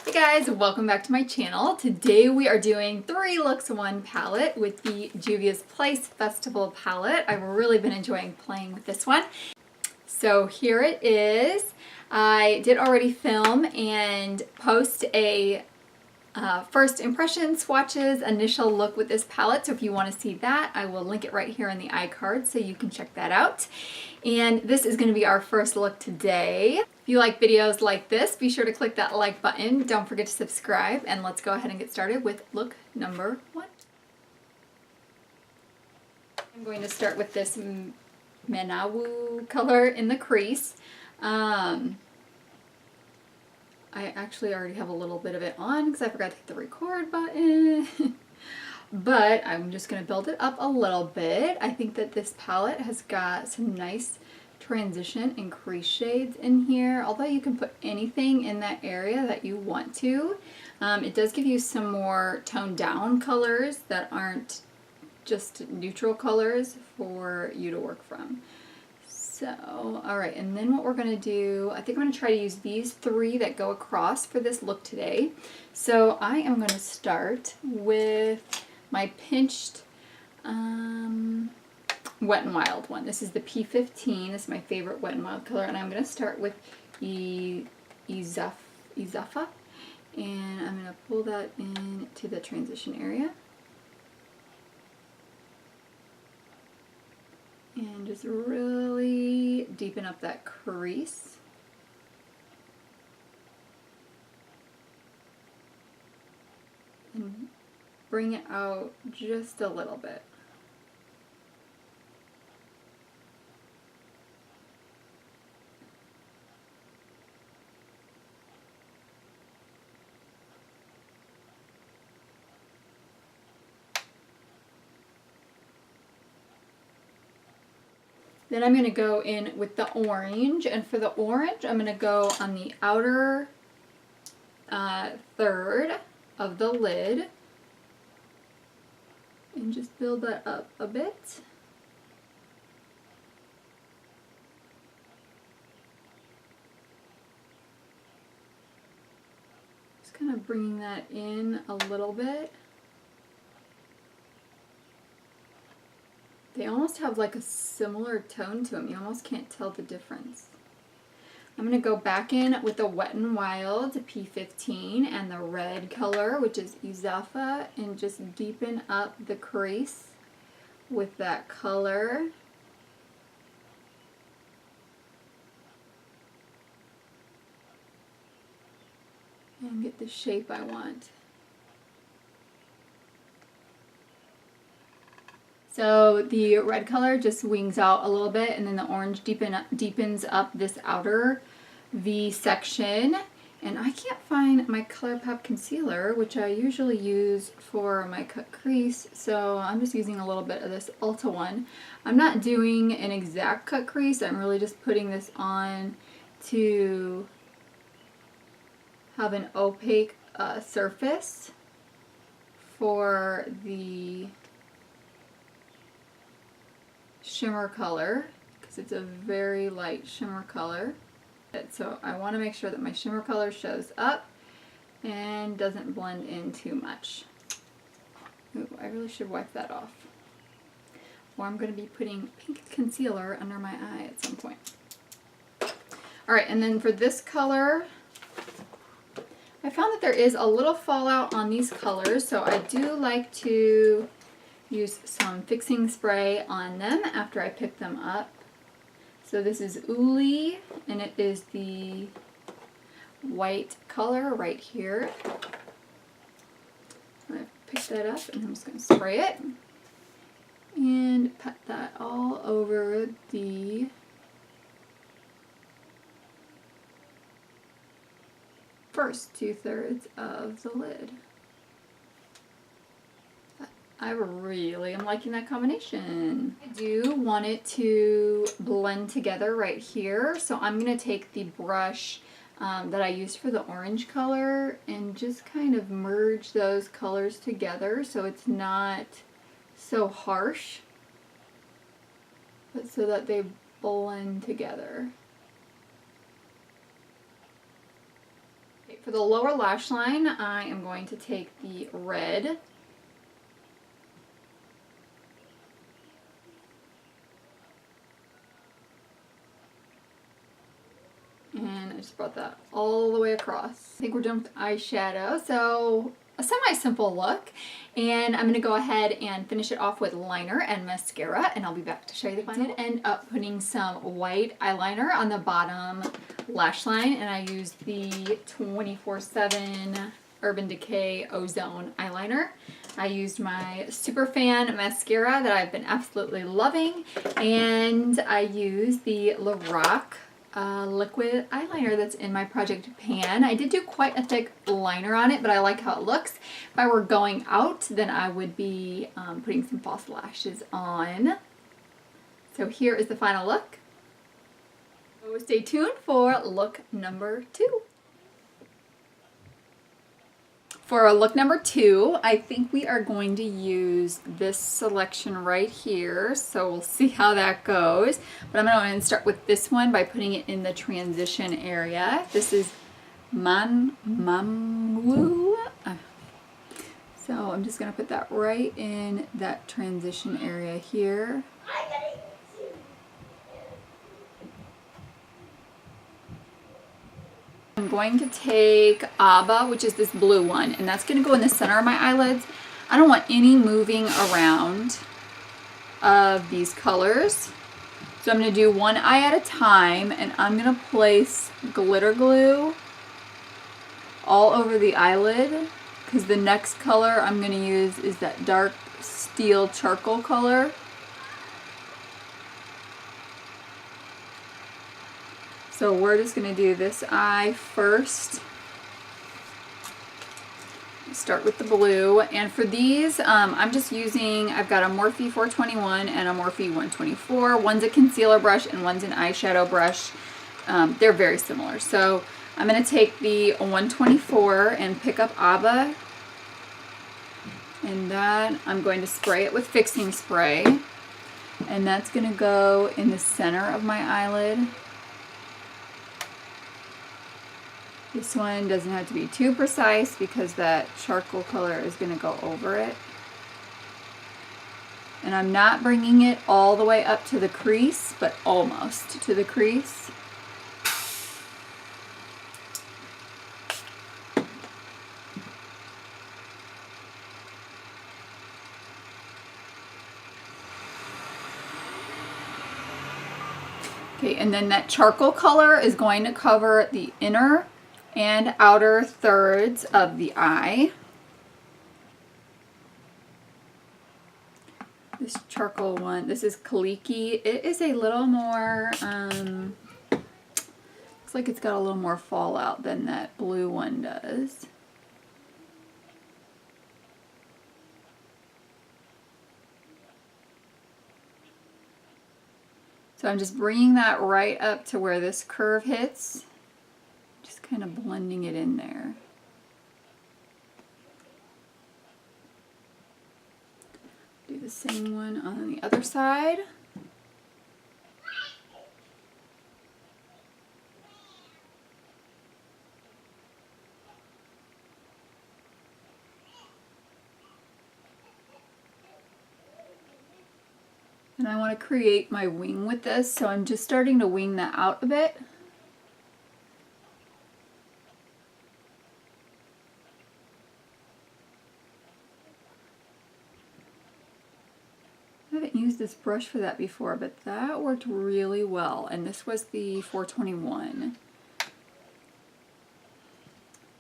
Hey guys, welcome back to my channel. Today we are doing 3 looks 1 palette with the Juvia's Place Festival palette. I've really been enjoying playing with this one. So here it is. I did already film and post a first impression swatches initial look with this palette, so if you want to see that, I will link it right here in the iCard so you can check that out. And this is going to be our first look today. If you like videos like this, be sure to click that like button. Don't forget to subscribe, and let's go ahead and get started with look number 1. I'm going to start with this Menawu color in the crease. I actually already have a little bit of it on because I forgot to hit the record button. But I'm just going to build it up a little bit. I think that this palette has got some nice transition and crease shades in here. Although you can put anything in that area that you want to. It does give you some more toned down colors that aren't just neutral colors for you to work from. So, alright, and then what we're going to do, I think I'm going to try to use these 3 that go across for this look today. So I am going to start with my pinched Wet n Wild one. This is the P15. This is my favorite Wet n Wild color, and I'm going to start with Izafa, and I'm going to pull that into the transition area. And just really deepen up that crease. And bring it out just a little bit. Then I'm going to go in with the orange, and for the orange I'm going to go on the outer third of the lid and just build that up a bit. Just kind of bringing that in a little bit. They almost have like a similar tone to them. You almost can't tell the difference. I'm going to go back in with the Wet n Wild P15 and the red color, which is Izafa, and just deepen up the crease with that color. And get the shape I want. So the red color just wings out a little bit, and then the orange deepens up this outer V section. And I can't find my ColourPop concealer, which I usually use for my cut crease, so I'm just using a little bit of this Ulta one. I'm not doing an exact cut crease, I'm really just putting this on to have an opaque surface for the shimmer color, because it's a very light shimmer color. So I want to make sure that my shimmer color shows up and doesn't blend in too much. Ooh, I really should wipe that off. Or I'm going to be putting pink concealer under my eye at some point. Alright, and then for this color, I found that there is a little fallout on these colors, so I do like to use some fixing spray on them after I pick them up. So this is Uli, and it is the white color right here. I'm going to pick that up, and I'm just going to spray it and pat that all over the first 2/3 of the lid. I really am liking that combination. I do want it to blend together right here, so I'm going to take the brush that I used for the orange color and just kind of merge those colors together so it's not so harsh, but so that they blend together. For the lower lash line, I am going to take the red and I just brought that all the way across. I think we're done with eyeshadow, so a semi-simple look, and I'm going to go ahead and finish it off with liner and mascara, and I'll be back to show you the final. I did end up putting some white eyeliner on the bottom lash line, and I used the 24/7 Urban Decay Ozone eyeliner. I used my Superfan mascara that I've been absolutely loving, and I used the Lorac liquid eyeliner that's in my project pan. I did do quite a thick liner on it, but I like how it looks. If I were going out, then I would be putting some false lashes on. So here is the final look. So stay tuned for look number 2. For look number 2, I think we are going to use this selection right here, so we'll see how that goes. But I'm going to start with this one by putting it in the transition area. This is Mamwu. So I'm just going to put that right in that transition area here. I'm going to take Abba, which is this blue one, and that's going to go in the center of my eyelids. I don't want any moving around of these colors. So I'm going to do one eye at a time, and I'm going to place glitter glue all over the eyelid, because the next color I'm going to use is that dark steel charcoal color. So we're just going to do this eye first. Start with the blue, and for these I'm just using, I've got a Morphe 421 and a Morphe 124. One's a concealer brush and one's an eyeshadow brush. They're very similar. So I'm going to take the 124 and pick up Abba, and then I'm going to spray it with fixing spray, and that's going to go in the center of my eyelid. This one doesn't have to be too precise because that charcoal color is going to go over it. And I'm not bringing it all the way up to the crease, but almost to the crease. Okay, and then that charcoal color is going to cover the inner and outer thirds of the eye. This charcoal one, this is Kaliki. It is a little more, looks like it's got a little more fallout than that blue one does. So I'm just bringing that right up to where this curve hits. Just kind of blending it in there. Do the same one on the other side. And I want to create my wing with this, so I'm just starting to wing that out a bit. I haven't used this brush for that before, but that worked really well, and this was the 421.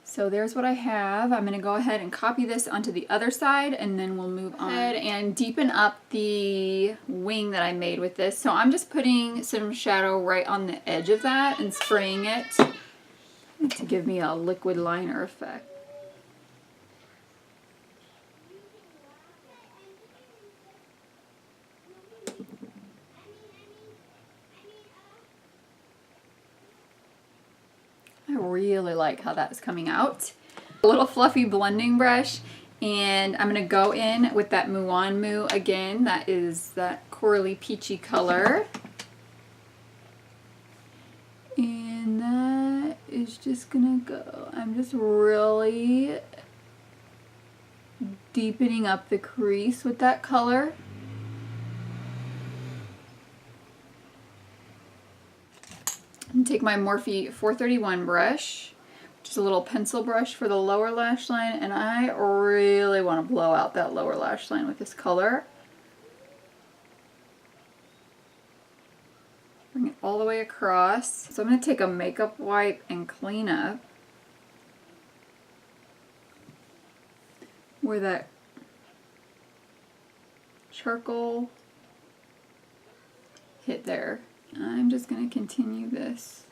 So there's what I have. I'm going to go ahead and copy this onto the other side, and then we'll move on and deepen up the wing that I made with this. So I'm just putting some shadow right on the edge of that and spraying it to give me a liquid liner effect. I really like how that's coming out. A little fluffy blending brush, and I'm going to go in with that Muan Mu again. That is that corally peachy color. And that is is just gonna go, I'm just really deepening up the crease with that color. And take my Morphe 431 brush, which is a little pencil brush for the lower lash line, and I really want to blow out that lower lash line with this color. Bring it all the way across. So I'm going to take a makeup wipe and clean up where that charcoal hit there. I'm just going to continue this.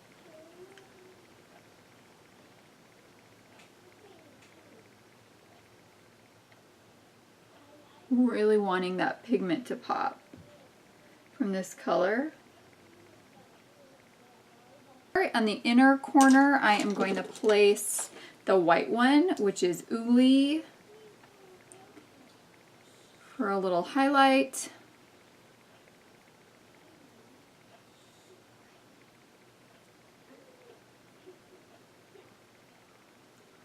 Really wanting that pigment to pop from this color. Alright, on the inner corner I am going to place the white one, which is Uli, for a little highlight.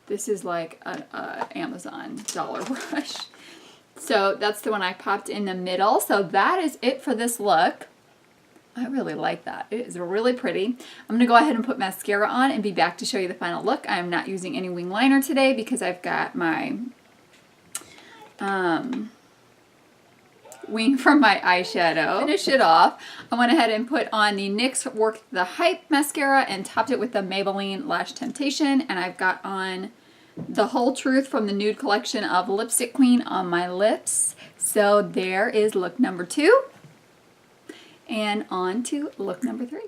This is like a Amazon dollar brush. So that's the one I popped in the middle. So that is it for this look. I really like that. It is really pretty. I'm going to go ahead and put mascara on and be back to show you the final look. I am not using any wing liner today because I've got my wing from my eyeshadow. Finish it off. I went ahead and put on the NYX Work the Hype mascara and topped it with the Maybelline Lash Temptation. And I've got on the Whole Truth from the nude collection of Lipstick Queen on my lips. So there is look number 2. And on to look number 3.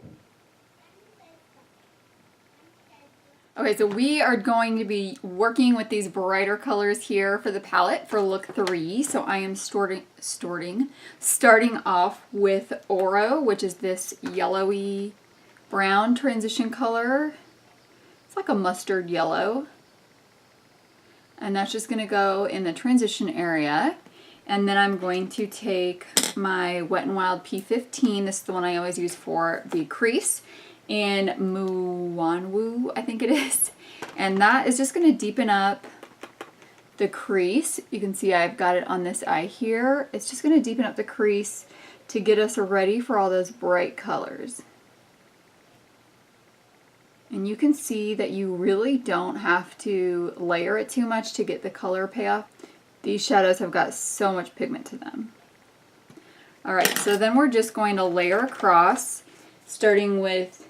Okay, so we are going to be working with these brighter colors here for the palette for look 3. So I am starting off with Oro, which is this yellowy brown transition color. It's like a mustard yellow. And that's just going to go in the transition area. And then I'm going to take my Wet n Wild P15. This is the one I always use for the crease. In Muwanwu, I think it is. And that is just going to deepen up the crease. You can see I've got it on this eye here. It's just going to deepen up the crease to get us ready for all those bright colors. And you can see that you really don't have to layer it too much to get the color payoff. These shadows have got so much pigment to them. Alright, so then we're just going to layer across, starting with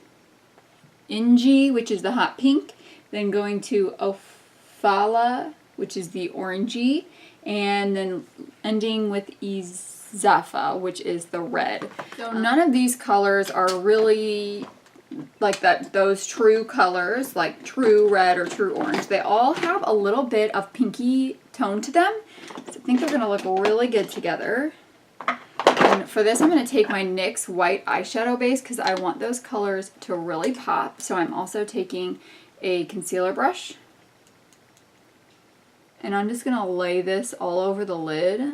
Inji, which is the hot pink, then going to Ofala, which is the orangey, and then ending with Izafa, which is the red. So none of these colors are really like those true colors, like true red or true orange. They all have a little bit of pinky tone to them. So I think they're going to look really good together. And for this, I'm going to take my NYX white eyeshadow base because I want those colors to really pop. So I'm also taking a concealer brush. And I'm just going to lay this all over the lid.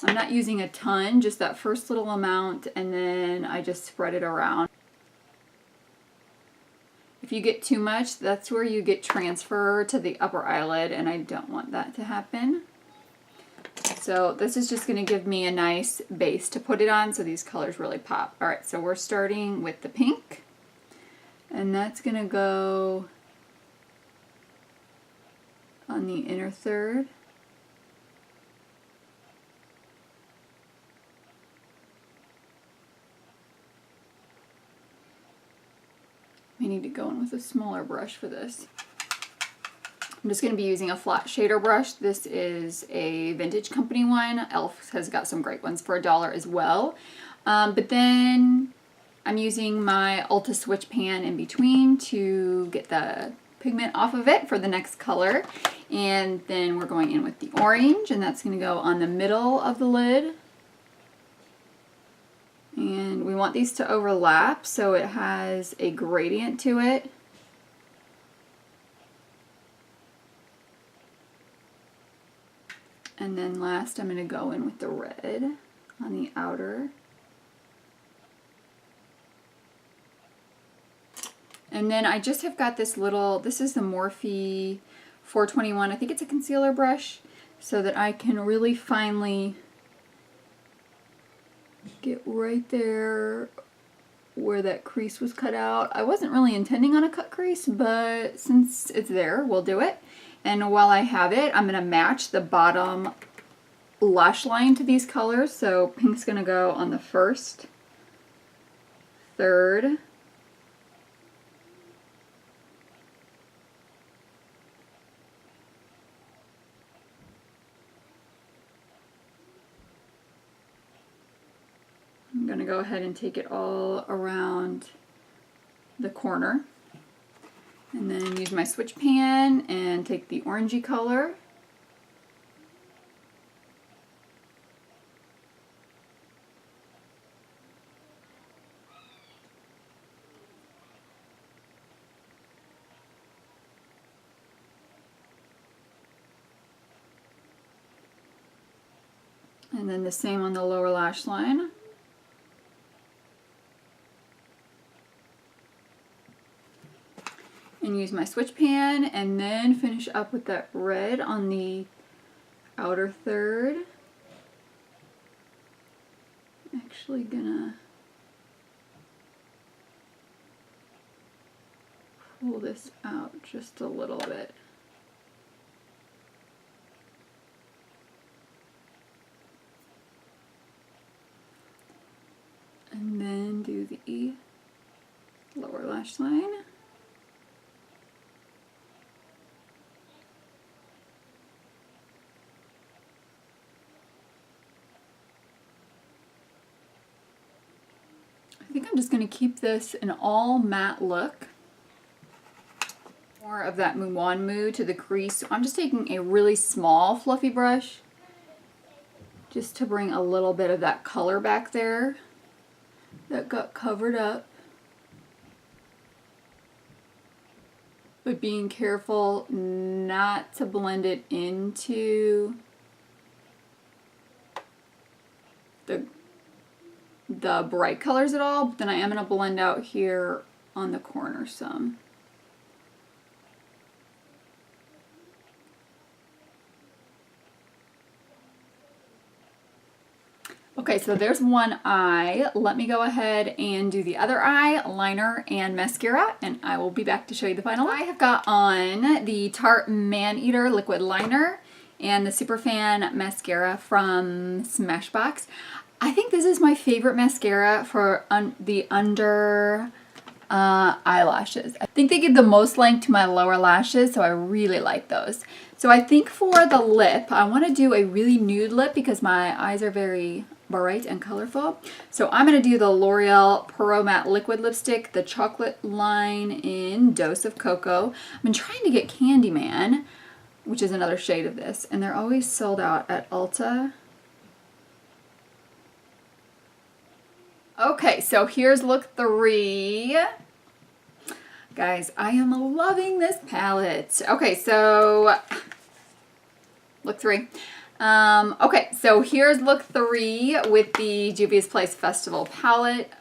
I'm not using a ton, just that first little amount, and then I just spread it around. If you get too much, that's where you get transfer to the upper eyelid, and I don't want that to happen. So this is just going to give me a nice base to put it on so these colors really pop. Alright, so we're starting with the pink, and that's going to go on the inner third. I need to go in with a smaller brush for this. I'm just going to be using a flat shader brush. This is a Vintage Company one. e.l.f. has got some great ones for $1 as well. But then I'm using my Ulta Switch pan in between to get the pigment off of it for the next color. And then we're going in with the orange, and that's going to go on the middle of the lid. And we want these to overlap so it has a gradient to it. And then last I'm going to go in with the red on the outer. And then I just have got this little, this is the Morphe 421. I think it's a concealer brush, so that I can really finely get right there where that crease was cut out. I wasn't really intending on a cut crease, but since it's there, we'll do it. And while I have it, I'm going to match the bottom lash line to these colors. So pink's going to go on the first, third, I'm going to go ahead and take it all around the corner, and then use my switch pan and take the orangey color and then the same on the lower lash line. And use my switch pan and then finish up with that red on the outer third. I'm actually gonna pull this out just a little bit. And then do the lower lash line. I think I'm just going to keep this an all matte look. More of that Muwan to the crease. So I'm just taking a really small fluffy brush just to bring a little bit of that color back there that got covered up. But being careful not to blend it into the bright colors at all, but then I am going to blend out here on the corner some. Okay, so there's one eye. Let me go ahead and do the other eye, liner and mascara, and I will be back to show you the final look. I have got on the Tarte Maneater liquid liner and the Superfan mascara from Smashbox. I think this is my favorite mascara for the under eyelashes. I think they give the most length to my lower lashes, so I really like those. So I think for the lip, I want to do a really nude lip because my eyes are very bright and colorful. So I'm going to do the L'Oreal Pro Matte Liquid Lipstick, the chocolate line in Dose of Cocoa. I've been trying to get Candyman, which is another shade of this, and they're always sold out at Ulta. Okay, so here's look 3. Guys, I am loving this palette. Okay, so look 3. Okay, so here's look 3 with the Juvia's Place Festival palette.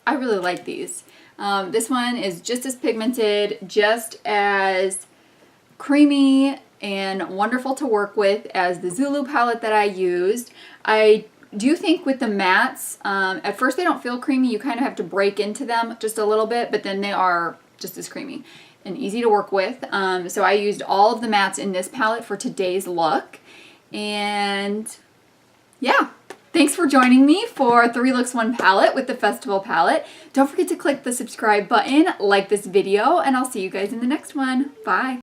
I really like these. This one is just as pigmented, just as creamy and wonderful to work with as the Zulu palette that I used. I do think with the mattes, at first they don't feel creamy. You kind of have to break into them just a little bit, but then they are just as creamy and easy to work with. So I used all of the mattes in this palette for today's look. And yeah, thanks for joining me for 3 Looks 1 Palette with the Festival palette. Don't forget to click the subscribe button, like this video, and I'll see you guys in the next one. Bye.